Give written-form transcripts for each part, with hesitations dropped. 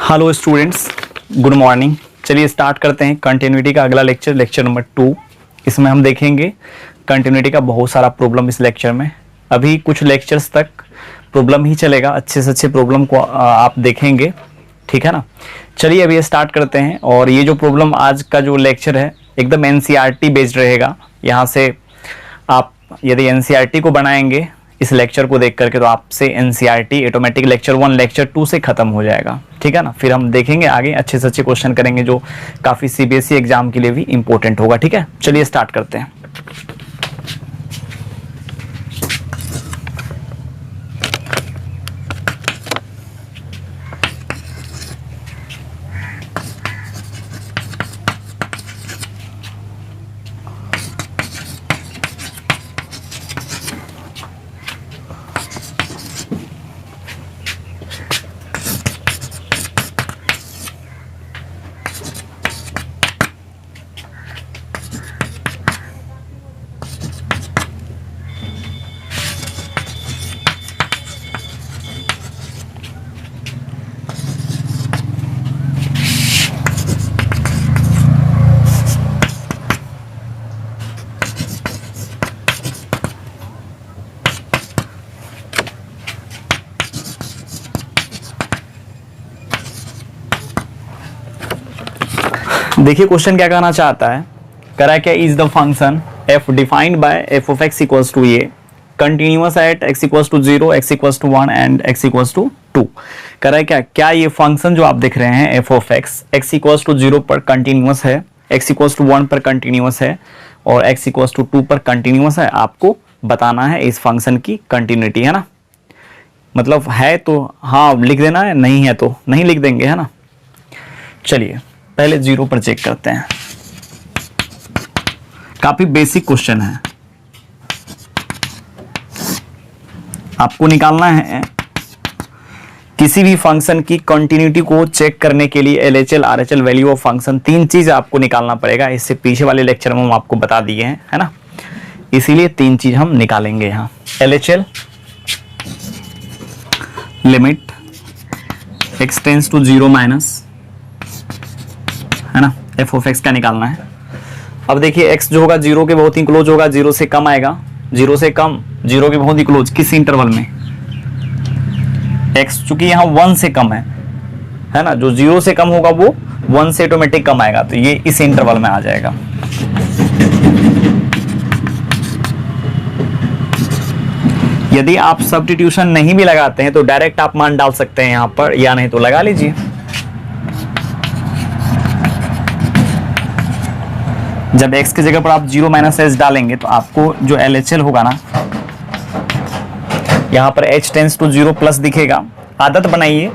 Hello students, good morning. चलिए start करते हैं कंटिन्यूटी का अगला लेक्चर, लेक्चर नंबर 2। इसमें हम देखेंगे कंटिन्यूटी का बहुत सारा प्रॉब्लम इस लेक्चर में। अभी कुछ लेक्चर्स तक प्रॉब्लम ही चलेगा, अच्छे से अच्छे प्रॉब्लम को आप देखेंगे, ठीक है ना। चलिए अभी स्टार्ट करते हैं। और ये जो प्रॉब्लम आज का जो लेक्चर है एकदम एनसीईआरटी बेस्ड रहेगा। यहाँ से आप यदि एनसीईआरटी को बनाएंगे इस लेक्चर को देख करके तो आपसे एनसीईआरटी ऑटोमेटिक लेक्चर 1 लेक्चर 2 से खत्म हो जाएगा, ठीक है ना। फिर हम देखेंगे आगे अच्छे से अच्छे क्वेश्चन करेंगे जो काफ़ी सीबीएसई एग्जाम के लिए भी इंपॉर्टेंट होगा, ठीक है। चलिए स्टार्ट करते हैं। देखिए क्वेश्चन क्या कहना चाहता है, करा क्या, is the function f defined by f of x equals to a continuous at x equals to 0, x equals to 1 and x equals to 2। करा क्या ये फंक्शन जो आप देख रहे हैं f of x equals to 0 पर कंटिन्यूअस है, x इक्वल्स टू 1 पर कंटिन्यूअस है और x इक्वल्स टू 2 पर कंटिन्यूअस है। आपको बताना है इस फंक्शन की कंटिन्यूटी, है ना। मतलब है तो हाँ लिख देना है, नहीं है तो नहीं लिख देंगे, है ना। चलिए पहले 0 पर चेक करते हैं। काफी बेसिक क्वेश्चन है, आपको निकालना है किसी भी फंक्शन की कंटिन्यूटी को चेक करने के लिए LHL RHL value of function, 3 चीज आपको निकालना पड़ेगा। इससे पीछे वाले लेक्चर में हम आपको बता दिए हैं, है ना। इसीलिए 3 चीज हम निकालेंगे यहाँ। LHL limit x tends to 0 minus, है ना, f ऑफ x का निकालना है। अब देखिए x जो होगा 0 के बहुत ही क्लोज होगा, 0 से कम आएगा, 0 से कम, 0 के बहुत ही क्लोज, किस इंटरवल में, x चूंकि यहाँ 1 से कम है ना, जो 0 से कम होगा वो 1 से ऑटोमेटिक कम आएगा, तो ये इस इंटरवल में आ जाएगा। यदि आप सब्स्टिट्यूशन नहीं भी लगाते हैं तो डायरेक्ट आप मान डाल सकते हैं यहाँ पर, या नहीं तो लगा लीजिए। जब x की जगह पर आप 0 माइनस एच डालेंगे तो आपको जो LHL होगा ना, यहाँ पर h टेंस टू 0 प्लस दिखेगा। आदत बनाइए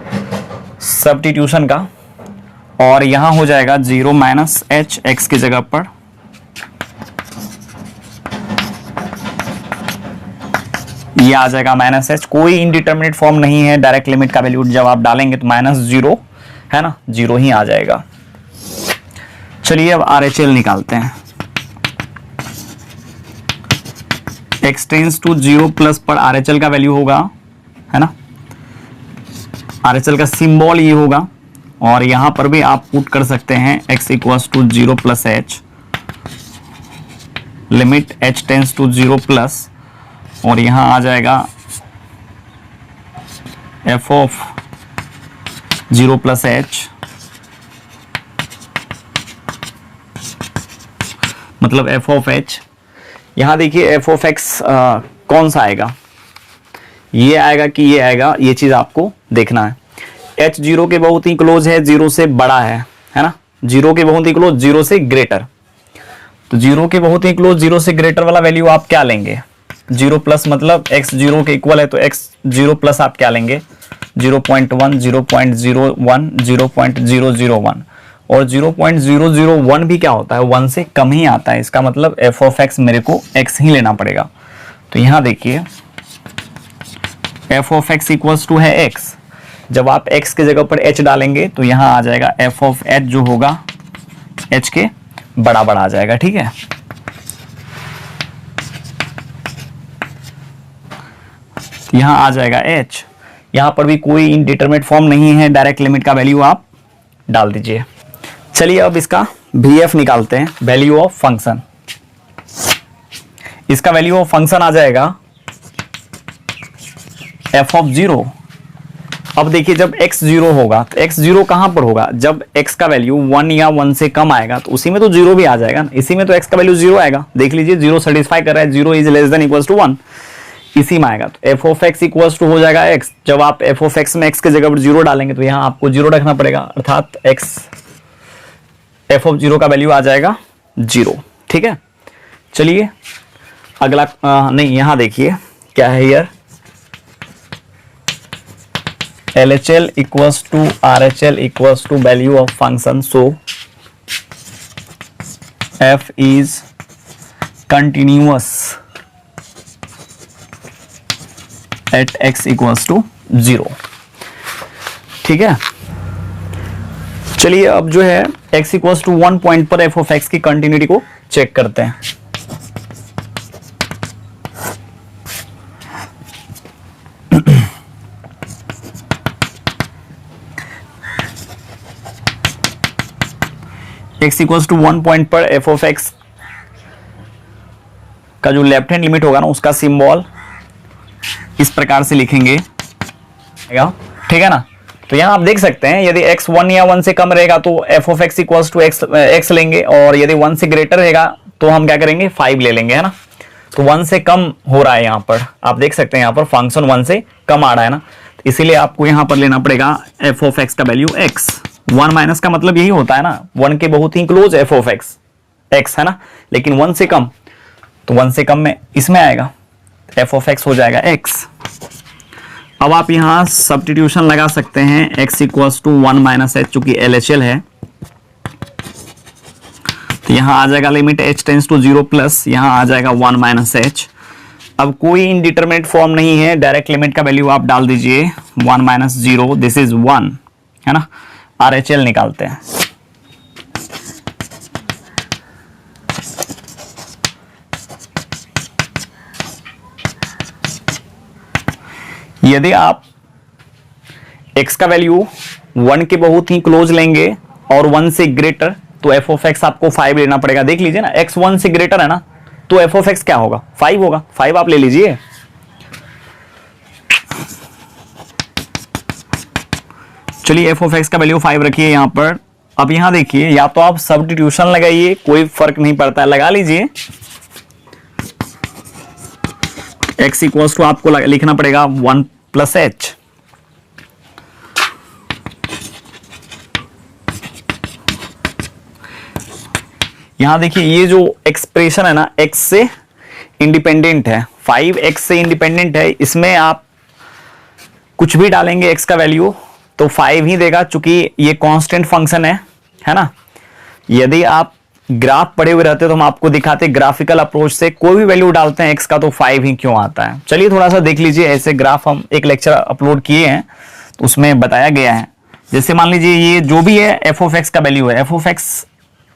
सब्स्टिट्यूशन का, और यहाँ हो जाएगा 0 माइनस एच x की जगह पर, ये आ जाएगा माइनस एच। कोई इनडिटर्मिनेट फॉर्म नहीं है, डायरेक्ट लिमिट का वैल्यू जब आप डालेंगे तो -0, है ना, 0 ही आ जाएगा। चलिए अब RHL निकालते हैं। x टेंस टू 0 प्लस पर RHL का वैल्यू होगा, है ना, RHL का सिंबल ये होगा, और यहां पर भी आप पुट कर सकते हैं x equals to 0 plus h, limit h tends to 0 plus, और यहां आ जाएगा f ऑफ 0 प्लस एच, मतलब f ऑफ h। यहां देखिए f ऑफ x कौन सा आएगा, ये आएगा कि ये आएगा, ये चीज आपको देखना है। h 0 के बहुत ही क्लोज है, 0 से बड़ा है ना, 0 के बहुत ही क्लोज, 0 से ग्रेटर। तो 0 के बहुत ही क्लोज, 0 से ग्रेटर वाला वैल्यू आप क्या लेंगे, 0 प्लस, मतलब x 0 के इक्वल है तो x 0 प्लस आप क्या लेंगे, 0.1, 0.01, 0.001, और 0.001 भी क्या होता है, 1 से कम ही आता है। इसका मतलब f ऑफ x मेरे को x ही लेना पड़ेगा। तो यहां देखिए f of x equals to है x, जब आप x के जगह पर h डालेंगे तो यहां आ जाएगा f ऑफ h जो होगा h के बराबर आ जाएगा, ठीक है। यहां आ जाएगा h, यहाँ पर भी कोई इनडिटरमिनेट फॉर्म नहीं है, डायरेक्ट लिमिट का वैल्यू आप डाल दीजिए। चलिए अब इसका VF निकालते हैं, वैल्यू ऑफ फंक्शन। इसका वैल्यू ऑफ फंक्शन आ जाएगा f ऑफ 0। अब देखिए जब x 0 होगा तो x 0 कहां पर होगा, जब x का वैल्यू 1 या 1 से कम आएगा तो उसी में तो 0 भी आ जाएगा ना, इसी में तो x का वैल्यू 0 आएगा। देख लीजिए 0 सेटिस्फाई कर रहा है, 0 is less than equals to 1, इसी में आएगा। तो f of x equals to हो जाएगा x। जब आप f ऑफ x में x के जगह पर 0 डालेंगे तो यहां आपको 0 रखना पड़ेगा, अर्थात x f ऑफ 0 का वैल्यू आ जाएगा 0। ठीक है, चलिए अगला नहीं, यहां देखिए क्या है यार, LHL equals to RHL equals to value of function, so f is continuous at x equals to 0। ठीक है, चलिए अब जो है x equals to 1 पॉइंट पर f of x की कंटिन्यूटी को चेक करते हैं। x इक्वल्स टू 1 पॉइंट पर f ऑफ x का जो लेफ्ट हैंड लिमिट होगा ना, उसका सिंबल इस प्रकार से लिखेंगे, ठीक है ना। तो यहां आप देख सकते हैं यदि x 1 या 1 से कम रहेगा तो f of x equals to x लेंगे, और यदि 1 से ग्रेटर रहेगा तो हम क्या करेंगे 5 ले लेंगे, है ना। तो 1 से कम हो रहा है, यहाँ पर आप देख सकते हैं यहाँ पर फंक्शन 1 से कम आ रहा है ना, तो इसीलिए आपको यहाँ पर लेना पड़ेगा f ऑफ x का वैल्यू x। 1 माइनस का मतलब यही होता है ना, 1 के बहुत ही close f of x x है ना, लेकिन 1 से कम, तो 1 से कम में इसमें आएगा f ऑफ x हो जाएगा x। अब आप यहाँ सब्स्टिट्यूशन लगा सकते हैं, x equals to 1 minus h, चूंकि LHL है तो यहाँ आ जाएगा limit h tends to 0 plus यहाँ आ जाएगा 1 माइनस h। अब कोई इनडिटरमिनेट फॉर्म नहीं है, डायरेक्ट लिमिट का वैल्यू आप डाल दीजिए 1 माइनस 0, दिस इज 1, है ना। RHL निकालते हैं। यदि आप x का वैल्यू 1 के बहुत ही क्लोज लेंगे और 1 से ग्रेटर, तो f ऑफ x आपको 5 लेना पड़ेगा। देख लीजिए ना, x 1 से ग्रेटर है ना, तो f ऑफ x क्या होगा 5 होगा, 5 आप ले लीजिए। चलिए f ऑफ x का वैल्यू 5 रखिए यहाँ पर। अब यहाँ देखिए, या तो आप सब्स्टिट्यूशन लगाइए, कोई फर्क नहीं पड़ता है, लगा लीजिए। x इक्वल्स टू आपको लिखना पड़ेगा 1 प्लस h। यहां देखिए ये जो एक्सप्रेशन है ना, x से इंडिपेंडेंट है, 5x से इंडिपेंडेंट है, इसमें आप कुछ भी डालेंगे x का वैल्यू तो 5 ही देगा, चूंकि ये कांस्टेंट फंक्शन है ना। यदि आप ग्राफ पढ़े हुए रहते तो हम आपको दिखाते ग्राफिकल अप्रोच से, कोई भी वैल्यू डालते हैं x का तो 5 ही क्यों आता है। चलिए थोड़ा सा देख लीजिए, ऐसे ग्राफ हम एक लेक्चर अपलोड किए हैं तो उसमें बताया गया है। जैसे मान लीजिए ये जो भी है f ऑफ x का वैल्यू है, f ऑफ x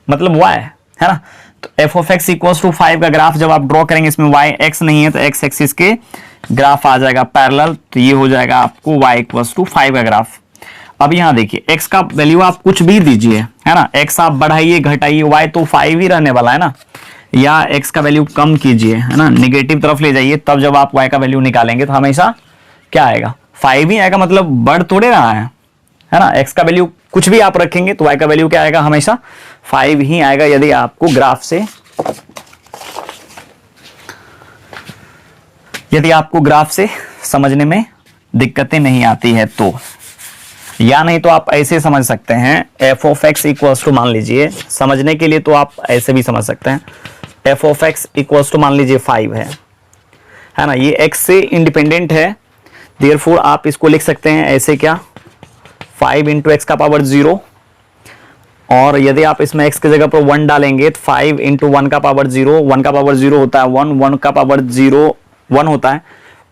मतलब y है ना, तो f of x equals to 5 का ग्राफ जब आप ड्रॉ करेंगे, इसमें y x नहीं है तो x एक्सिस के ग्राफ आ जाएगा पैरेलल, तो ये हो जाएगा आपको y इक्वल्स टू 5 का ग्राफ। अब यहाँ देखिए x का वैल्यू आप कुछ भी दीजिए, है ना, x आप बढ़ाइए घटाइए, y तो 5 ही रहने वाला है ना, या x का वैल्यू कम कीजिए, है ना, निगेटिव तरफ ले जाइए, तब जब आप y का वैल्यू निकालेंगे तो हमेशा क्या आएगा 5 ही आएगा, मतलब बढ़ थोड़े रहा है ना। x का वैल्यू कुछ भी आप रखेंगे तो y का वैल्यू क्या आएगा, हमेशा 5 ही आएगा। यदि आपको ग्राफ से समझने में दिक्कतें नहीं आती है तो, या नहीं तो आप ऐसे समझ सकते हैं f of x equals to, मान लीजिए समझने के लिए तो आप ऐसे भी समझ सकते हैं, f of x equals to मान लीजिए 5 है ना, ये x से इंडिपेंडेंट है, देयरफॉर आप इसको लिख सकते हैं ऐसे, क्या 5 इंटू एक्स का पावर 0, और यदि आप इसमें x की जगह पर 1 डालेंगे तो 5 इंटू 1 का पावर 0, 1 का पावर 0 होता है 1, 1 का पावर 0 1 होता है,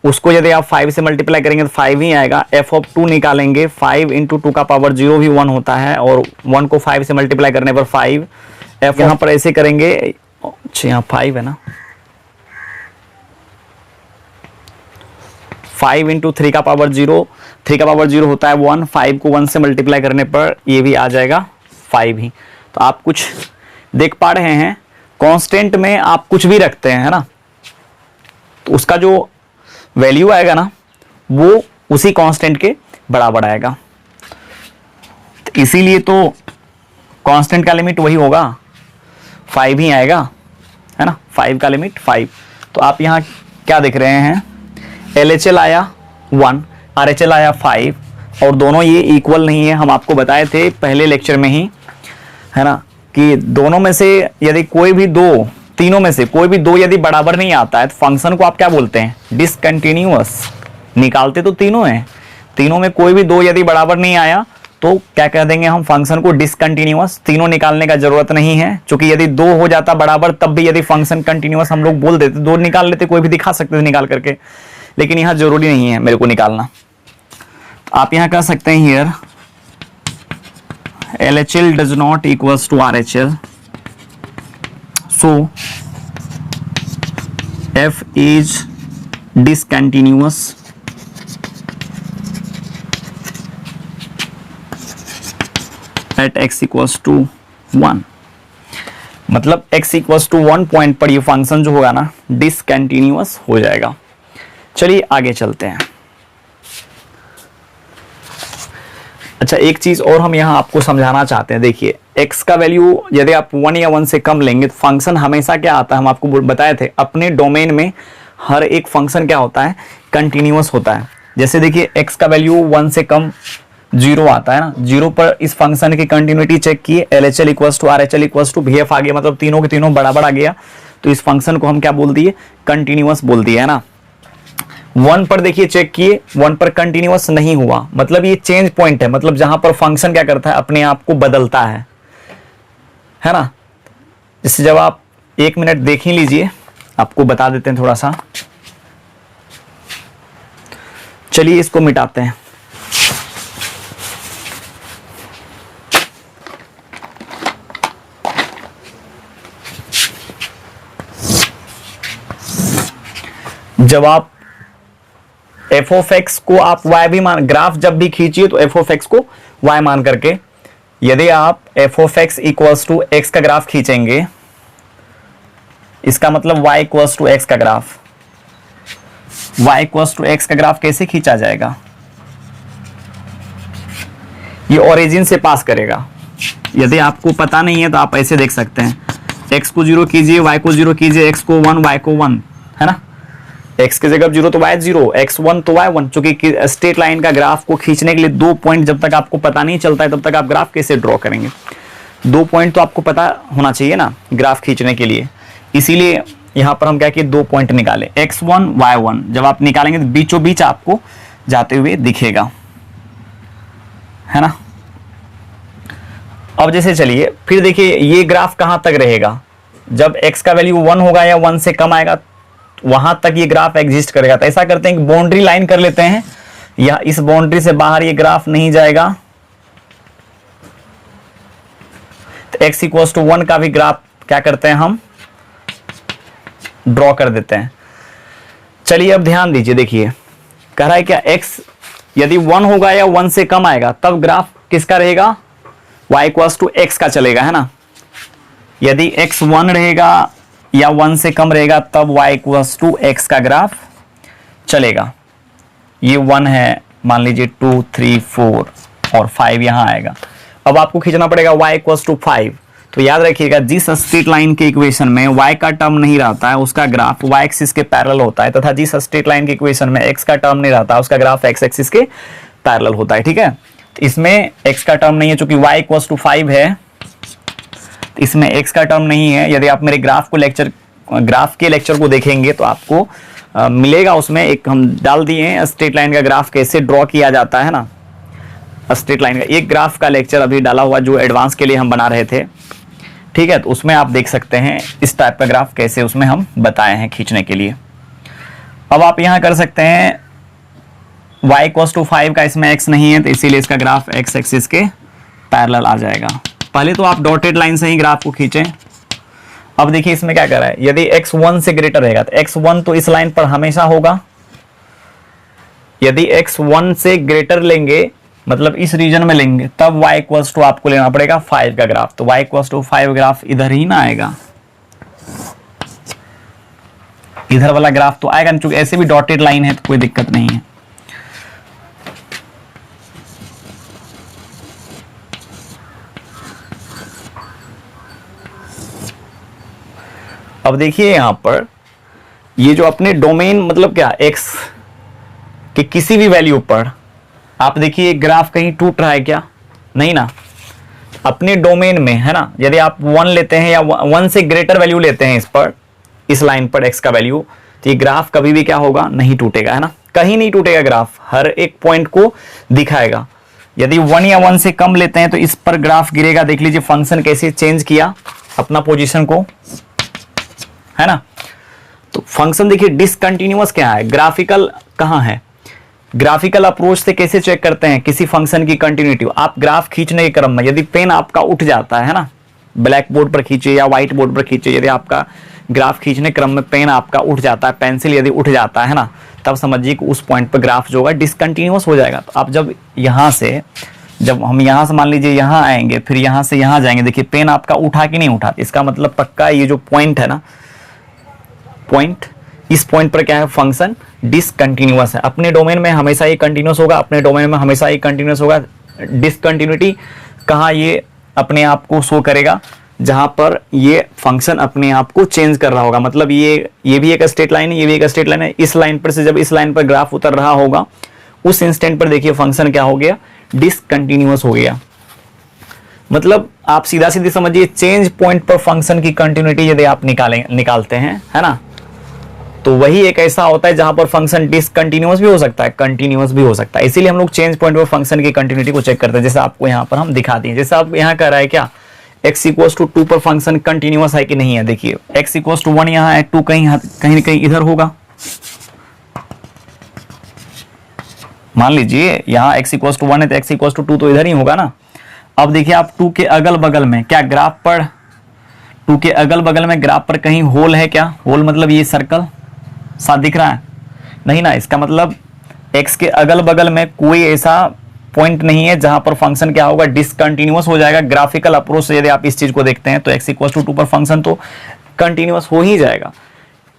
उसको यदि आप 5 से मल्टीप्लाई करेंगे तो 5 ही आएगा। f ऑफ 2 निकालेंगे, 5 इंटू 2 का पावर 0 भी 1 होता है, और 1 को 5 से मल्टीप्लाई करने पर 5, f यहाँ पर ऐसे करेंगे, अच्छा यहाँ 5 है ना, 5 इंटू 3 का पावर 0, 3 का पावर 0 होता है 1, 5 को 1 से मल्टीप्लाई करने पर ये भी आ जाएगा 5 ही। तो आप कुछ देख पा रहे हैं, कांस्टेंट में आप कुछ भी रखते हैं, है ना, तो उसका जो वैल्यू आएगा ना वो उसी कांस्टेंट के बराबर आएगा। तो इसीलिए तो कांस्टेंट का लिमिट वही होगा, 5 ही आएगा, है ना, 5 का लिमिट 5। तो आप यहाँ क्या देख रहे हैं, LHL आया 1, RHL आया 5, और दोनों ये इक्वल नहीं है। हम आपको बताए थे पहले लेक्चर में ही, है ना, कि दोनों में से यदि कोई भी दो, तीनों में से कोई भी दो यदि बराबर नहीं आता है तो फंक्शन को आप क्या बोलते हैं, डिसकंटिन्यूअस। निकालते तो तीनों हैं, तीनों में कोई भी दो यदि बराबर नहीं आया तो क्या कह देंगे हम, फंक्शन को डिसकंटिन्यूअस। तीनों निकालने का जरूरत नहीं है, क्योंकि यदि दो हो जाता बराबर तब भी यदि फंक्शन कंटिन्यूअस हम लोग बोल देते, दो निकाल लेते, कोई भी दिखा सकते थे निकाल करके, लेकिन यहाँ जरूरी नहीं है मेरे को निकालना। तो आप यहाँ कह सकते हैं here LHL does not equals to RHL, so F is discontinuous at x equals to 1। मतलब x equals to 1 पॉइंट पर ये फंक्शन जो होगा ना डिसकंटिन्यूअस हो जाएगा। चलिए आगे चलते हैं। अच्छा, एक चीज और हम यहाँ आपको समझाना चाहते हैं। देखिए x का वैल्यू यदि आप 1 या 1 से कम लेंगे तो फंक्शन हमेशा क्या आता है, हम आपको बताए थे अपने डोमेन में हर एक फंक्शन क्या होता है, कंटिन्यूअस होता है। जैसे देखिए x का वैल्यू 1 से कम 0 आता है ना, 0 पर इस फंक्शन की कंटिन्यूटी चेक किए, LHL equals to RHL equals to VF आ गया, मतलब तीनों के तीनों बराबर आ गया, तो इस फंक्शन को हम क्या बोल दिए, कंटिन्यूअस बोल दिया, है ना। 1 पर देखिए चेक किए, 1 पर कंटिन्यूअस नहीं हुआ, मतलब ये चेंज पॉइंट है, मतलब जहां पर फंक्शन क्या करता है, अपने आप को बदलता है ना। जैसे जब आप 1 मिनट देख ही लीजिए, आपको बता देते हैं थोड़ा सा। चलिए इसको मिटाते हैं। जब आप f ऑफ x को आप y भी मान, ग्राफ जब भी खींचिए तो f ऑफ x को y मान करके, यदि आप f of x equals to x का ग्राफ खींचेंगे, इसका मतलब y इक्वल्स टू x का graph, y equals to x का ग्राफ कैसे खींचा जाएगा, ये ओरिजिन से पास करेगा। यदि आपको पता नहीं है तो आप ऐसे देख सकते हैं, x को 0 कीजिए, y को 0 कीजिए, x को 1, y को 1, है ना। x की जगह 0 तो y 0, x1 तो y1, क्योंकि स्ट्रेट लाइन का ग्राफ को खींचने के लिए 2 पॉइंट जब तक आपको पता नहीं चलता है तब तक आप ग्राफ कैसे ड्रॉ करेंगे। 2 पॉइंट तो आपको पता होना चाहिए ना ग्राफ खींचने के लिए, इसीलिए यहां पर हम क्या किए, 2 पॉइंट निकाले, x1 y1। जब आप निकालेंगे तो बीचों बीच आपको जाते हुए दिखेगा, है ना। अब जैसे चलिए फिर देखिए ये ग्राफ कहां तक रहेगा, जब x का वैल्यू 1 होगा या 1 से कम आएगा वहां तक ये ग्राफ एग्जिस्ट करेगा। तो ऐसा करते हैं कि बाउंड्री लाइन कर लेते हैं, या इस बाउंड्री से बाहर ये ग्राफ नहीं जाएगा, तो x इक्वल्स टू 1 का भी ग्राफ क्या करते हैं, हम ड्रॉ कर देते हैं। चलिए अब ध्यान दीजिए, देखिए कह रहा है क्या, x यदि 1 होगा या 1 से कम आएगा तब ग्राफ किसका रहेगा, y इक्वल्स टू x का चलेगा, है ना। यदि x 1 रहेगा या 1 से कम रहेगा तब y इक्वल्स टू x का ग्राफ चलेगा। ये 1 है, मान लीजिए 2, 3, 4 और 5 यहां आएगा। अब आपको खींचना पड़ेगा y इक्वल्स टू 5। तो याद रखिएगा, जिस स्ट्रेट लाइन के इक्वेशन में y का टर्म नहीं रहता है उसका ग्राफ y एक्सिस के पैरेलल होता है, तथा जिस स्ट्रेट लाइन के इक्वेशन में x का टर्म नहीं रहता उसका ग्राफ x एक्सिस के पैरेलल होता है, ठीक है। तो इसमें x का टर्म नहीं है, चूंकि y इक्वल्स टू 5 है, इसमें x का टर्म नहीं है। यदि आप मेरे ग्राफ के लेक्चर को देखेंगे तो आपको मिलेगा, उसमें एक हम डाल दिए हैं स्ट्रेट लाइन का ग्राफ कैसे ड्रॉ किया जाता है ना। स्ट्रेट लाइन का एक ग्राफ का लेक्चर अभी डाला हुआ जो एडवांस के लिए हम बना रहे थे, ठीक है। तो उसमें आप देख सकते हैं इस टाइप का ग्राफ कैसे उसमें हम बताए हैं खींचने के लिए। अब आप यहां कर सकते हैं y इक्वल्स टू 5 का, इसमें x नहीं है तो इसीलिए इसका ग्राफ x एक्सिस के पैरेलल आ जाएगा। पहले तो आप डॉटेड लाइन से ही ग्राफ को खींचें। अब देखिए इसमें क्या कर रहा है, यदि x 1 से ग्रेटर रहेगा तो x 1 तो इस लाइन पर हमेशा होगा, यदि x 1 से ग्रेटर लेंगे, मतलब इस रीजन में लेंगे, तब y इक्वल्स टू आपको लेना पड़ेगा 5 का ग्राफ। तो y इक्वल्स टू 5 ग्राफ इधर ही ना आएगा, इधर वाला ग्राफ तो आएगा, चूंकि ऐसे भी डॉटेड लाइन है तो कोई दिक्कत नहीं है। अब देखिए यहां पर ये जो अपने डोमेन मतलब क्या x के किसी भी वैल्यू पर आप देखिए ग्राफ कहीं टूट रहा है क्या? नहीं ना, अपने डोमेन में है ना। यदि आप 1 लेते हैं या 1 से ग्रेटर वैल्यू लेते हैं इस पर, इस लाइन पर x का वैल्यू, तो ये ग्राफ कभी भी क्या होगा? नहीं टूटेगा, है ना, कहीं नहीं टूटेगा ग्राफ, हर एक पॉइंट को दिखाएगा। यदि 1 या 1 से कम लेते हैं तो इस पर ग्राफ गिरेगा। देख लीजिए फंक्शन कैसे चेंज किया अपना पोजीशन को, है ना। तो फंक्शन देखिए डिसकंटिन्यूअस क्या है, ग्राफिकल कहां है। ग्राफिकल अप्रोच से कैसे चेक करते हैं किसी फंक्शन की कंटिन्यूटी? आप ग्राफ खींचने के क्रम में यदि पेन आपका उठ जाता है ना, ब्लैक बोर्ड पर खींचे या व्हाइट बोर्ड पर खींचे, यदि आपका ग्राफ खींचने क्रम में पेन आपका उठ जाता है, पेंसिल यदि उठ जाता है ना, तब समझिए कि उस पॉइंट पर ग्राफ जो होगा डिसकंटिन्यूअस हो जाएगा। तो आप जब यहां से, जब हम यहां से मान लीजिए यहां आएंगे, फिर यहां से यहां जाएंगे, देखिए पेन आपका उठा कि नहीं उठा, इसका मतलब पक्का ये जो पॉइंट है ना, पॉइंट, इस पॉइंट पर क्या है? फंक्शन डिसकंटिन्यूअस है। अपने डोमेन में हमेशा ये कंटिन्यूअस होगा, अपने डोमेन में हमेशा ये कंटिन्यूअस होगा। डिसकंटिन्यूटी कहाँ ये अपने आप को शो करेगा? जहां पर ये फंक्शन अपने आप को चेंज कर रहा होगा। मतलब ये भी एक स्ट्रेट लाइन है, ये भी एक स्ट्रेट लाइन है। इस लाइन पर से जब इस लाइन पर ग्राफ उतर रहा होगा, उस इंस्टेंट पर देखिए फंक्शन क्या हो गया? डिसकंटिन्यूअस हो गया। मतलब आप सीधा सीधी समझिए, चेंज पॉइंट पर फंक्शन की कंटिन्यूटी यदि आप निकालते हैं, है ना, तो वही एक ऐसा होता है जहां पर फंक्शन डिसकंटिन्यूअस भी हो सकता है, कंटिन्यूअस भी हो सकता है। इसीलिए हम लोग चेंज पॉइंट पर फंक्शन की कंटिन्यूटी को चेक करते हैं। जैसे आपको यहां पर हम दिखा दिए, जैसे आप यहां कह रहा है क्या x इक्वल्स टू 2 पर फंक्शन कंटिन्यूअस है कि नहीं है। देखिए x इक्वल्स टू 1 यहां है, 2 कहीं कहीं कहीं इधर होगा। मान लीजिए यहां x इक्वल्स टू 1 है तो x इक्वल्स टू 2 तो इधर ही होगा ना। अब देखिए आप 2 के अगल बगल में क्या ग्राफ पर, 2 के अगल बगल में ग्राफ पर कहीं होल है क्या? होल मतलब ये सर्कल साथ दिख रहा है? नहीं ना, इसका मतलब x के अगल बगल में कोई ऐसा पॉइंट नहीं है जहां पर फंक्शन क्या होगा? डिसकंटिन्यूअस हो जाएगा। ग्राफिकल अप्रोच से यदि आप इस चीज को देखते हैं तो x इक्वल टू 2 पर फंक्शन तो कंटिन्यूअस हो ही जाएगा।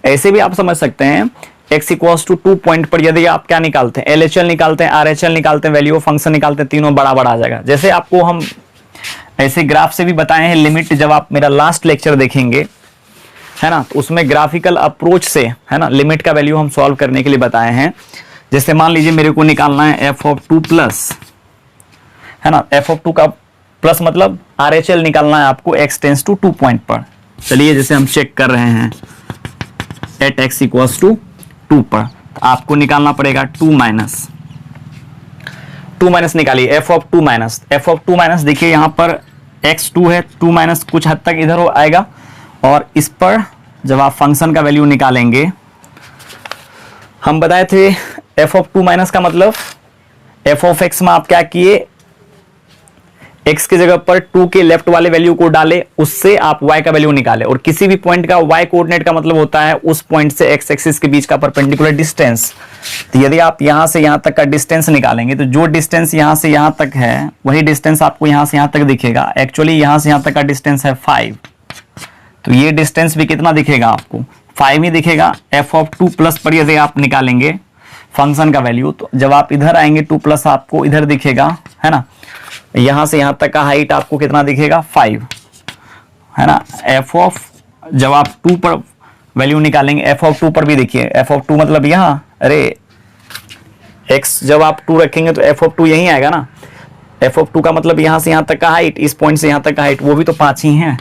ऐसे भी आप समझ सकते हैं x इक्वल्स टू 2 पॉइंट पर यदि आप क्या निकालते हैं? LHL निकालते हैं, RHL निकालते हैं, वैल्यू ऑफ फंक्शन निकालते हैं, तीनों बराबर आ जाएगा। जैसे आपको हम ऐसे ग्राफ से भी बताए हैं लिमिट, जब आप मेरा लास्ट लेक्चर देखेंगे, है ना, तो उसमें ग्राफिकल अप्रोच से, है ना, लिमिट का वैल्यू हम सॉल्व करने के लिए बताए हैं। जैसे मान लीजिए मेरे को निकालना है f ऑफ 2 प्लस, है ना, f ऑफ 2 का प्लस मतलब RHL निकालना है आपको x टेंस टू 2 पॉइंट पर। चलिए जैसे हम चेक कर रहे हैं एट x इक्वल्स टू 2 पर, तो आपको निकालना पड़ेगा 2 माइनस निकालिए f ऑफ 2 माइनस, देखिए यहां पर x2 है, 2 माइनस कुछ हद तक इधर आएगा, और इस पर जब आप फंक्शन का वैल्यू निकालेंगे, हम बताए थे f ऑफ 2 माइनस का मतलब f ऑफ x में आप क्या किए? x की जगह पर 2 के लेफ्ट वाले वैल्यू को डाले, उससे आप y का वैल्यू निकाले। और किसी भी पॉइंट का y कोऑर्डिनेट का मतलब होता है उस पॉइंट से x एक्सिस के बीच का परपेंडिकुलर डिस्टेंस। तो यदि आप यहां से यहां तक का डिस्टेंस निकालेंगे तो जो डिस्टेंस यहां से यहां तक है वही डिस्टेंस आपको यहां से यहां तक दिखेगा। एक्चुअली यहां से यहां तक का डिस्टेंस है 5, तो ये डिस्टेंस भी कितना दिखेगा आपको? 5 ही दिखेगा। f ऑफ 2 प्लस पर यदि आप निकालेंगे फंक्शन का वैल्यू, तो जब आप इधर आएंगे 2 प्लस आपको इधर दिखेगा, है ना, यहां से यहां तक का हाइट आपको कितना दिखेगा? 5, है ना। f ऑफ, जब आप 2 पर वैल्यू निकालेंगे, f ऑफ 2 पर भी देखिए, f ऑफ 2 मतलब यहां, अरे x जब आप 2 रखेंगे तो f ऑफ 2 यहीं आएगा ना। f ऑफ 2 का मतलब यहां से यहां तक का हाइट, इस पॉइंट से यहां तक का हाइट, वो भी तो 5 ही है।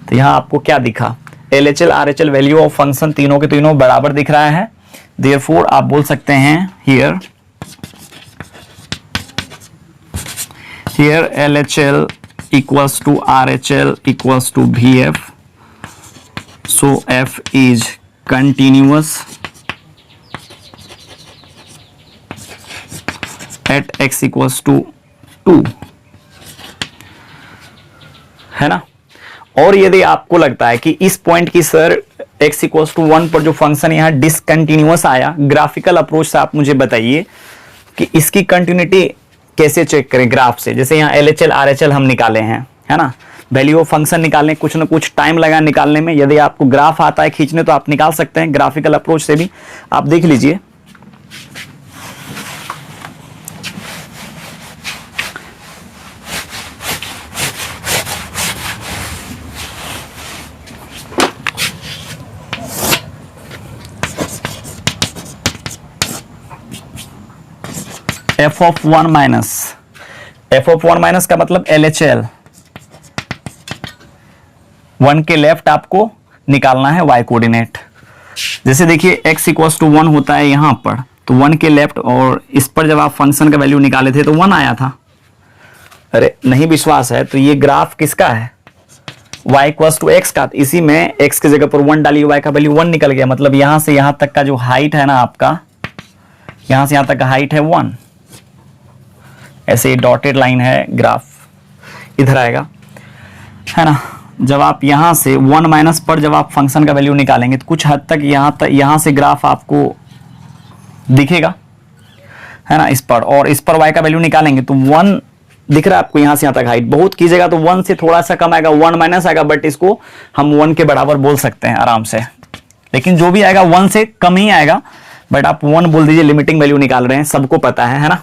तो यहां आपको क्या दिखा? LHL RHL value of function तीनों के तीनों बराबर दिख रहा है। देयरफॉर आप बोल सकते हैं here LHL equals to RHL equals to VF, so F is continuous at x equals to 2, है ना। और यदि आपको लगता है कि इस पॉइंट की सर x इक्वल्स टू 1 पर जो फंक्शन यहाँ डिसकंटिन्यूअस आया, ग्राफिकल अप्रोच से आप मुझे बताइए कि इसकी कंटिन्यूटी कैसे चेक करें ग्राफ से। जैसे यहाँ LHL RHL हम निकाले हैं, है ना, वैल्यू ऑफ फंक्शन निकालने कुछ ना कुछ टाइम लगा निकालने में। यदि आपको ग्राफ आता है खींचने तो आप निकाल सकते हैं ग्राफिकल अप्रोच से भी। आप देख लीजिए, f(1 माइनस का मतलब LHL 1 के लेफ्ट आपको निकालना है y कोऑर्डिनेट। जैसे देखिए x इक्वल्स टू 1 होता है यहाँ पर, तो 1 के लेफ्ट, और इस पर जब आप फंक्शन का वैल्यू निकाले थे तो 1 आया था। अरे नहीं विश्वास है तो ये ग्राफ किसका है, y इक्वल्स टू x का। इसी में x की जगह पर 1 डालिए, y का वैल्यू 1 निकल गया। मतलब यहाँ से यहाँ तक का जो हाइट है ना आपका, यहाँ से यहाँ तक का हाइट है 1। ऐसे डॉटेड लाइन है, ग्राफ इधर आएगा, है ना। जब आप यहाँ से 1 माइनस पर जब आप फंक्शन का वैल्यू निकालेंगे तो कुछ हद तक यहाँ से ग्राफ आपको दिखेगा, है ना, इस पर। और इस पर y का वैल्यू निकालेंगे तो 1 दिख रहा है आपको यहाँ से यहाँ तक हाइट। बहुत कीजिएगा तो 1 से थोड़ा सा कम आएगा, 1 माइनस आएगा, बट इसको हम 1 के बराबर बोल सकते हैं आराम से। लेकिन जो भी आएगा 1 से कम ही आएगा, बट आप 1 बोल दीजिए, लिमिटिंग वैल्यू निकाल रहे हैं, सबको पता है ना।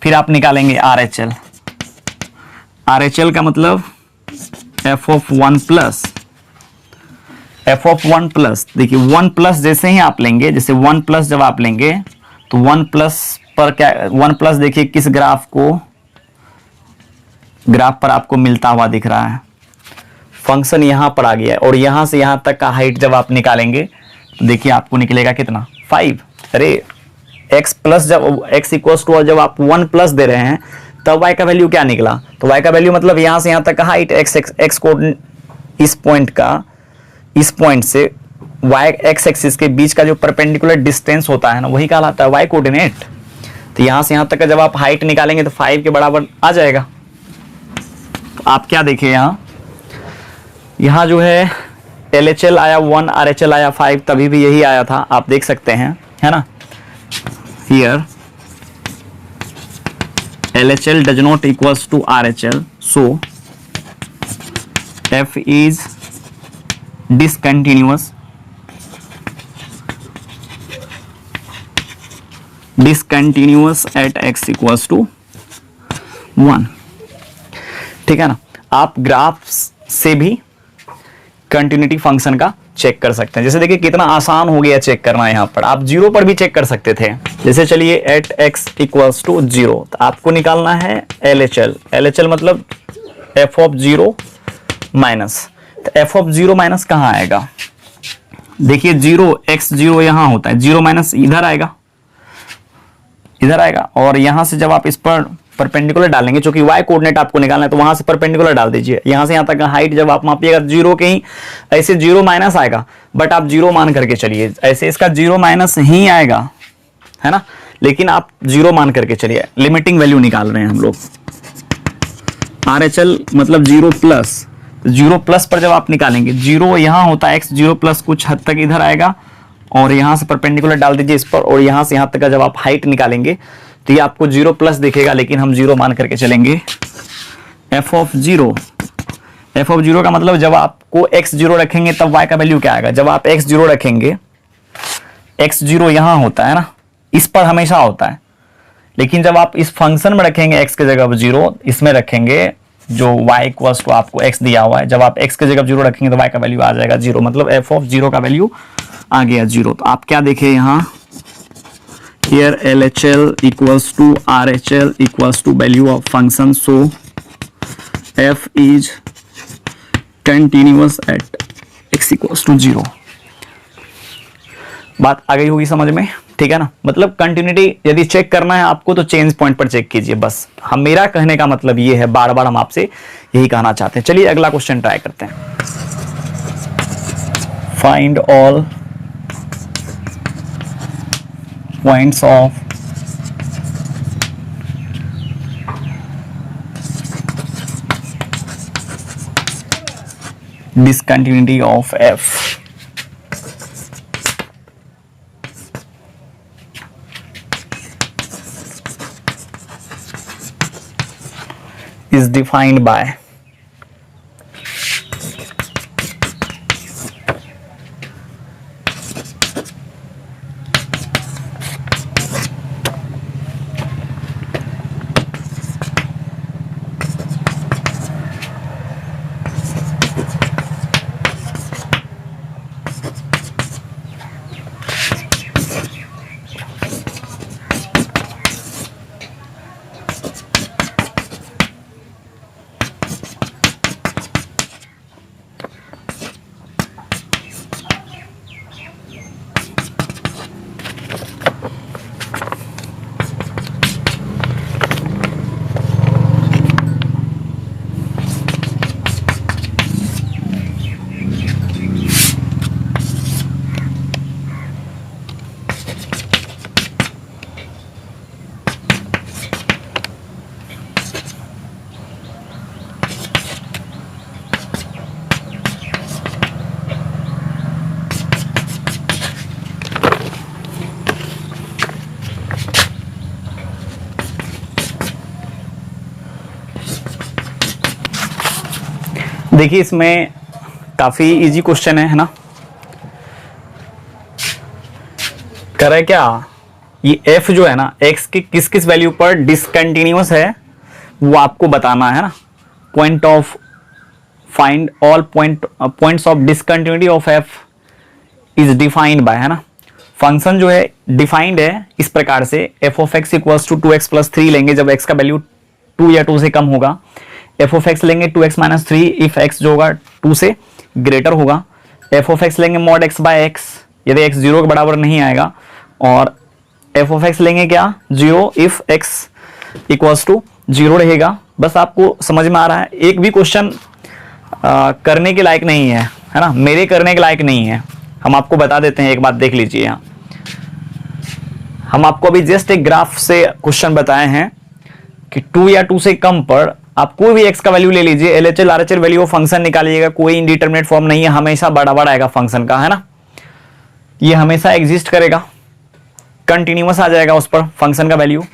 फिर आप निकालेंगे RHL। RHL का मतलब f(1 प्लस f(1 प्लस), देखिए 1 प्लस जैसे ही आप लेंगे, जैसे 1 प्लस जब आप लेंगे तो 1 प्लस पर क्या, 1 प्लस देखिए किस ग्राफ पर आपको मिलता हुआ दिख रहा है, फंक्शन यहाँ पर आ गया है। और यहाँ से यहाँ तक का हाइट जब आप निकालेंगे तो देखिए आपको निकलेगा कितना, 5। अरे x प्लस, जब x इक्वल्स टू जब आप 1 प्लस दे रहे हैं तब y का वैल्यू क्या निकला, तो y का वैल्यू मतलब यहाँ से यहाँ तक का हाइट x को, इस पॉइंट का, इस पॉइंट से y x एक्सिस के बीच का जो परपेंडिकुलर डिस्टेंस होता है ना, वही कहलाता है y कोऑर्डिनेट। तो यहाँ से यहाँ तक का जब आप हाइट निकालेंगे तो 5 के बराबर आ जाएगा। तो आप क्या देखें, यहाँ जो है LHL आया 1, RHL आया 5, तभी भी यही आया था, आप देख सकते हैं, है ना। Here LHL does not equals to RHL, so f is discontinuous at x equals to 1। ठीक है ना। आप ग्राफ से भी कंटिन्यूटी फंक्शन का चेक कर सकते हैं। जैसे देखिए कितना आसान हो गया चेक करना, यहाँ पर आप 0 पर भी चेक कर सकते थे। जैसे चलिए एट x इक्वल्स टू 0, तो आपको निकालना है LHL। LHL मतलब f(0 माइनस), तो f(0 माइनस) कहाँ आएगा, देखिए 0 x0 यहाँ होता है, 0 माइनस इधर आएगा, इधर आएगा। और यहाँ से जब आप इस पर परपेंडिकुलर डालेंगे, क्योंकि y कोऑर्डिनेट आपको निकालना है, तो वहां से परपेंडिकुलर डाल दीजिए। यहाँ से यहाँ तक हाइट जब आप मापिएगा 0 के ही, ऐसे 0 माइनस आएगा, बट आप 0 मान करके चलिए, ऐसे इसका 0 माइनस ही आएगा, है ना। लेकिन आप 0 मान करके चलिए, लिमिटिंग वैल्यू निकाल रहे हैं हम लोग। RHL मतलब 0 प्लस, 0 प्लस पर जब आप निकालेंगे, 0 यहाँ होता है x, 0 प्लस कुछ हद तक इधर आएगा, और यहाँ से परपेंडिकुलर डाल दीजिए इस पर, और यहाँ से यहाँ तक का जब आप हाइट निकालेंगे तो ये आपको 0 प्लस दिखेगा, लेकिन हम 0 मान करके चलेंगे। f(0) का मतलब जब आपको x0 रखेंगे तब y का वैल्यू क्या आएगा, जब आप x0 रखेंगे, x0 यहाँ होता है ना, इस पर हमेशा होता है, लेकिन जब आप इस फंक्शन में रखेंगे x की जगह 0, इसमें रखेंगे जो y इक्वल्स टू आपको x दिया हुआ है, जब आप x की जगह 0 रखेंगे तो y का वैल्यू आ जाएगा 0, मतलब f(0) का वैल्यू आ गया 0। तो आप क्या देखें यहाँ, here LHL equals to RHL equals to value of function, so f is continuous at x equals to 0। बात आ गई होगी समझ में, ठीक है ना। मतलब कंटिन्यूटी यदि चेक करना है आपको तो चेंज पॉइंट पर चेक कीजिए, बस। हम, मेरा कहने का मतलब ये है, बार बार हम आपसे यही कहना चाहते हैं। चलिए अगला क्वेश्चन ट्राई करते हैं। Find all points of discontinuity of f। Is defined by. देखिए इसमें काफी इजी क्वेश्चन है ना। करे क्या, ये f जो है ना x की किस किस वैल्यू पर डिसकंटिन्यूअस है वो आपको बताना है ना। Point of find all points of discontinuity of f is defined by, है ना। फंक्शन जो है डिफाइंड है इस प्रकार से, f of x equals to 2x plus 3 लेंगे जब x का वैल्यू 2 या 2 से कम होगा। f ऑफ x लेंगे 2x माइनस 3 इफ x जो होगा 2 से ग्रेटर होगा। f ऑफ x लेंगे मॉड x बाय x यदि x 0 के बराबर नहीं आएगा, और f ऑफ x लेंगे क्या 0 इफ x इक्वल्स टू 0 रहेगा। बस आपको समझ में आ रहा है। एक भी क्वेश्चन करने के लायक नहीं है ना, मेरे करने के लायक नहीं है। हम आपको बता देते हैं, एक बात देख लीजिए। यहाँ हम आपको अभी जस्ट एक ग्राफ से क्वेश्चन बताए हैं कि 2 या 2 से कम पर आप कोई भी x का वैल्यू ले लीजिए, LHL RHL value of function निकालिएगा, कोई इंडिटरमिनेट फॉर्म नहीं है, हमेशा बड़ा बड़ा आएगा फंक्शन का, है ना। ये हमेशा एग्जिस्ट करेगा, कंटिन्यूअस आ जाएगा उस पर फंक्शन का वैल्यू।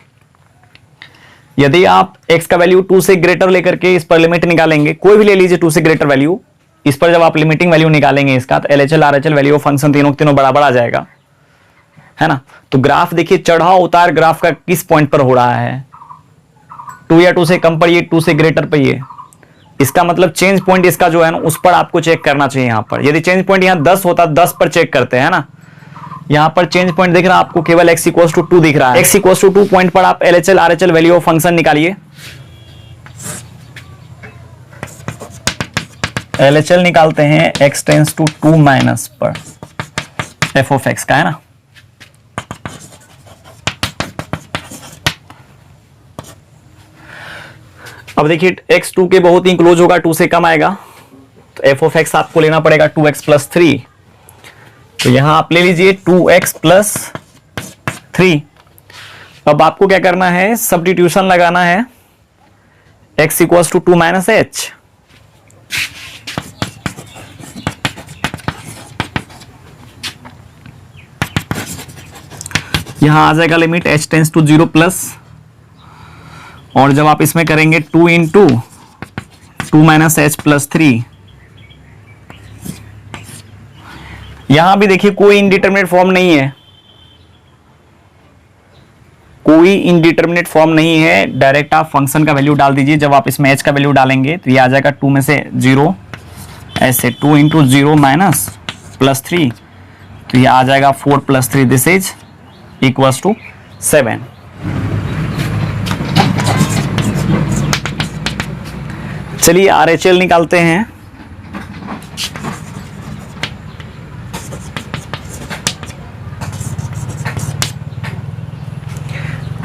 यदि आप x का वैल्यू 2 से ग्रेटर लेकर के इस पर लिमिट निकालेंगे, कोई भी ले लीजिए 2 से ग्रेटर वैल्यू, इस पर जब आप लिमिटिंग वैल्यू निकालेंगे इसका, तो LHL RHL value of function तीनों बराबर आ जाएगा, है ना। तो ग्राफ देखिए चढ़ाव उतार ग्राफ का किस पॉइंट पर हो रहा है, 2 या 2 से कम पर ये, 2 से ग्रेटर पर ये। इसका मतलब चेंज पॉइंट इसका जो है ना उस पर आपको चेक करना चाहिए। यहाँ पर यदि चेंज पॉइंट यहाँ 10 होता, 10 पर चेक करते हैं ना। यहाँ पर चेंज पॉइंट दिख रहा है आपको, केवल x इक्वल्स टू 2 दिख रहा है। x इक्वल्स टू 2 पॉइंट पर आप LHL RHL value of function निकालिए। LHL निकालते हैं x टेंस टू 2 माइनस पर f ऑफ x का, है ना। अब देखिए x 2 के बहुत ही क्लोज होगा, 2 से कम आएगा, तो f ऑफ x आपको लेना पड़ेगा 2x प्लस 3। तो यहां आप ले लीजिए 2x प्लस 3। अब आपको क्या करना है, सब्स्टिट्यूशन लगाना है, x equals to 2 minus h। यहां आ जाएगा limit h tends to 0 plus, और जब आप इसमें करेंगे 2 इंटू 2 माइनस एच प्लस 3, यहां भी देखिए कोई इनडिटरमिनेट फॉर्म नहीं है, कोई इनडिटरमिनेट फॉर्म नहीं है। डायरेक्ट आप फंक्शन का वैल्यू डाल दीजिए। जब आप इसमें h का वैल्यू डालेंगे तो ये आ जाएगा 2 में से 0, ऐसे 2 इंटू 0 माइनस प्लस 3, तो ये आ जाएगा 4 plus 3, this is equals to 7। चलिए RHL निकालते हैं।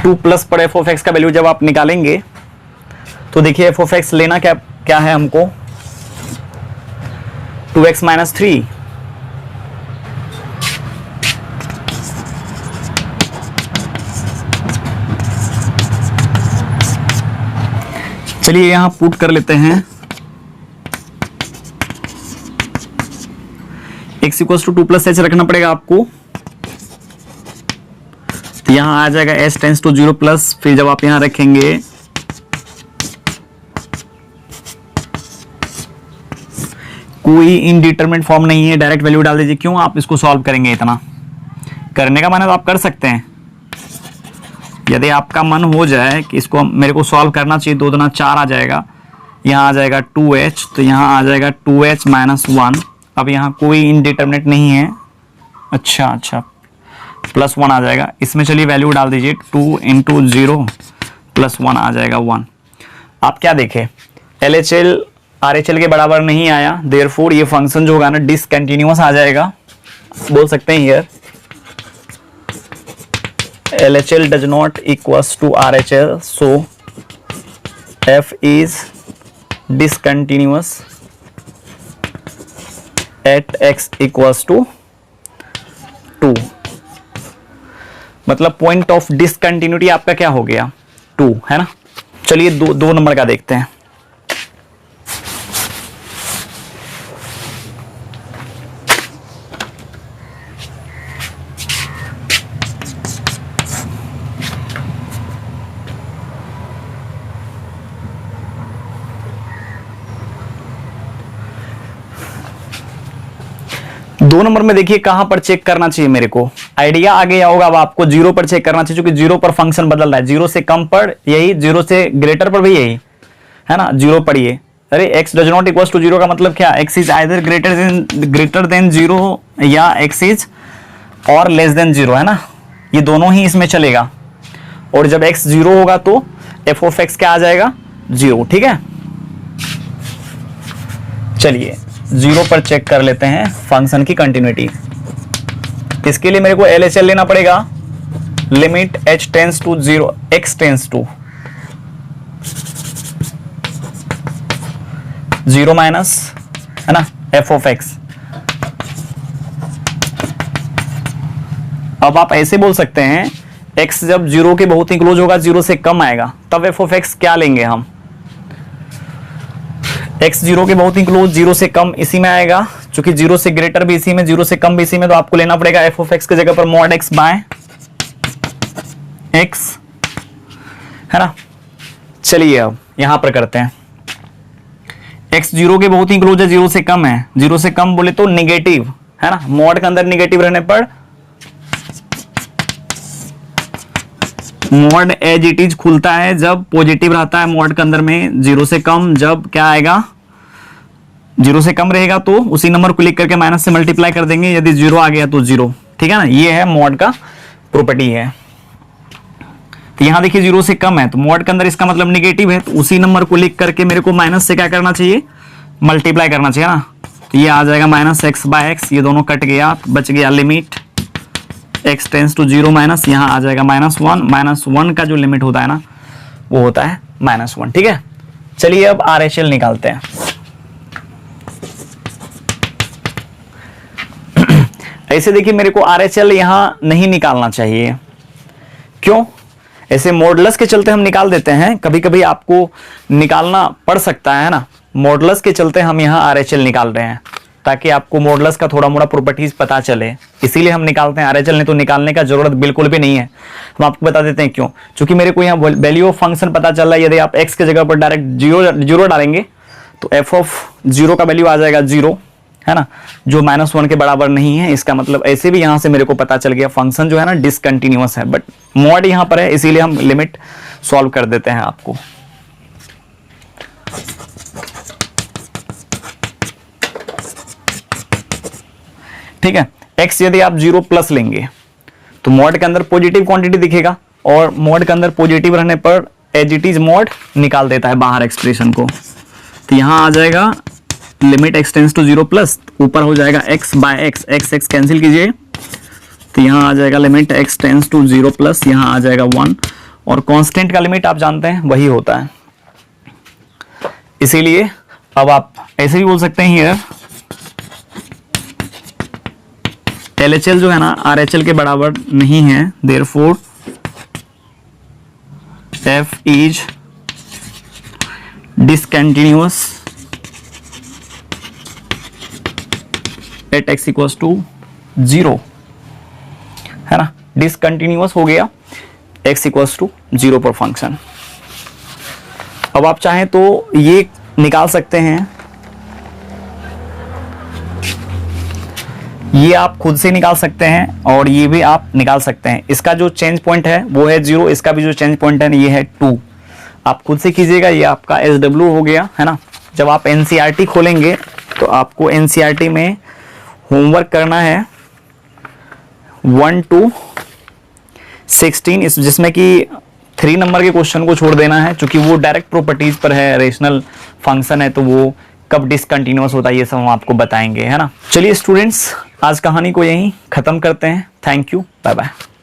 टू प्लस पर f ऑफ x का वैल्यू जब आप निकालेंगे तो देखिए f ऑफ x लेना क्या है हमको, 2x माइनस 3। चलिए यहां पुट कर लेते हैं, x equals to 2 plus h रखना पड़ेगा आपको। तो यहां आ जाएगा h टेंस टू 0 प्लस, फिर जब आप यहां रखेंगे कोई इनडिटरमिनेट फॉर्म नहीं है, डायरेक्ट वैल्यू डाल दीजिए। क्यों आप इसको सॉल्व करेंगे? इतना करने का मन है तो आप कर सकते हैं। यदि आपका मन हो जाए कि इसको मेरे को सॉल्व करना चाहिए, 2 दूना 4 आ जाएगा, यहाँ आ जाएगा 2h, तो यहाँ आ जाएगा 2h माइनस 1। अब यहाँ कोई इनडिटरमिनेट नहीं है, अच्छा +1 आ जाएगा। इसमें चलिए वैल्यू डाल दीजिए, 2 × 0 + 1 आ जाएगा 1। आप क्या देखें, LHL RHL के बराबर नहीं आया, देयरफॉर ये फंक्शन जो होगा ना डिसकंटिन्यूअस आ जाएगा। बोल सकते हैं here LHL does not equals to RHL, so f is discontinuous at x equals to 2। मतलब पॉइंट ऑफ डिसकंटिन्यूटी आपका क्या हो गया? 2, है ना। चलिए 2 नंबर का देखते हैं। दो नंबर में देखिए कहां पर चेक करना चाहिए मेरे को, आइडिया आ गया होगा। अब आपको 0 पर चेक करना चाहिए, क्योंकि 0 पर फंक्शन बदल रहा है। 0 से कम पर यही, 0 से ग्रेटर पर भी यही, है ना। 0 पढ़िए, अरे x does not equals to 0 का मतलब क्या? x is either greater than 0 या x इज और लेस देन 0, है ना। ये दोनों ही इसमें चलेगा। और जब x 0 होगा तो f ऑफ x क्या आ जाएगा? 0, ठीक है। चलिए 0 पर चेक कर लेते हैं फंक्शन की कंटिन्यूटी। इसके लिए मेरे को LHL लेना पड़ेगा, limit h tends to 0 x tends to 0 minus, है ना, f ऑफ x। अब आप ऐसे बोल सकते हैं x जब 0 के बहुत ही क्लोज होगा, 0 से कम आएगा, तब f ऑफ x क्या लेंगे हम? x 0 के बहुत ही क्लोज, 0 से कम इसी में आएगा, क्योंकि 0 से ग्रेटर भी इसी में, 0 से कम भी इसी में, तो आपको लेना पड़ेगा f ऑफ x की जगह पर mod x बाय x, है ना। चलिए अब यहां पर करते हैं। x 0 के बहुत ही क्लोज है, 0 से कम है, 0 से कम बोले तो नेगेटिव, है ना। मॉड के अंदर नेगेटिव रहने पर मॉड एज इट इज खुलता है जब पॉजिटिव रहता है मॉड के अंदर में। 0 से कम जब क्या आएगा? 0 से कम रहेगा तो उसी नंबर को लिख करके माइनस से मल्टीप्लाई कर देंगे, यदि 0 आ गया तो 0, ठीक है ना। ये है मॉड का प्रॉपर्टी है। तो यहां देखिए 0 से कम है तो मॉड के अंदर इसका मतलब नेगेटिव है, तो उसी नंबर को लिख करके मेरे को माइनस से क्या करना चाहिए? मल्टीप्लाई करना चाहिए ना। तो ये आ जाएगा -x/x, ये दोनों कट गया, बच गया limit x tends to 0 minus, यहाँ आ जाएगा -1। -1 का जो लिमिट होता है ना वो होता है -1, ठीक है। चलिए अब RHL निकालते हैं। ऐसे देखिए मेरे को RHL यहां नहीं निकालना चाहिए। क्यों? ऐसे मॉडुलस के चलते हम निकाल देते हैं, कभी कभी आपको निकालना पड़ सकता है ना। मॉडुलस के चलते हम यहाँ RHL निकाल रहे हैं ताकि आपको मॉडुलस का थोड़ा मोड़ा प्रॉपर्टीज पता चले, इसीलिए हम निकालते हैं RHL। नहीं तो निकालने का जरूरत बिल्कुल भी नहीं है। हम आपको बता देते हैं क्यों। क्योंकि मेरे को यहाँ वैल्यू ऑफ फंक्शन पता चल रहा है। यदि आप x के जगह पर डायरेक्ट 0 डालेंगे तो f ऑफ 0 का वैल्यू आ जाएगा 0, है ना, जो -1 के बराबर नहीं है। इसका मतलब ऐसे भी यहाँ से मेरे को पता चल गया फंक्शन जो है ना डिसकंटिन्यूअस है, बट मॉड यहाँ पर है, इसीलिए हम लिमिट सॉल्व कर देते हैं आपको। ठीक है। x यदि आप 0+ लेंगे तो मॉड के अंदर पॉजिटिव क्वांटिटी दिखेगा, और मॉड के अंदर पॉजिटिव रहने पर एज इट इज मॉड निकाल देता है बाहर एक्सप्रेशन को। तो यहां आ जाएगा लिमिट x टेंस टू 0+, ऊपर हो जाएगा x/x, x कैंसिल कीजिए, तो यहां आ जाएगा लिमिट x टेंस टू 0+, यहां आ जाएगा 1, और कांस्टेंट का लिमिट आप जानते हैं वही होता है। इसीलिए अब आप ऐसे भी बोल सकते हैं हियर LHL जो है ना RHL के बराबर नहीं है, therefore f is discontinuous at x equals to 0, है ना। डिसकंटिन्यूअस हो गया x इक्वल्स टू 0 पर फंक्शन। अब आप चाहें तो ये निकाल सकते हैं ये आप खुद से निकाल सकते हैं और ये भी आप निकाल सकते हैं। इसका जो चेंज पॉइंट है वो है 0, इसका भी जो चेंज पॉइंट है ये है 2। आप खुद से कीजिएगा, ये आपका SW हो गया है ना। जब आप NCERT खोलेंगे तो आपको NCERT में होमवर्क करना है 1 to 16, जिसमें कि 3 नंबर के क्वेश्चन को छोड़ देना है, क्योंकि वो डायरेक्ट प्रॉपर्टीज पर है, रेशनल फंक्शन है, तो वो कब डिसकंटिन्यूअस होता है ये सब हम आपको बताएंगे, है ना। चलिए स्टूडेंट्स, आज कहानी को यहीं ख़त्म करते हैं। Thank you, bye bye.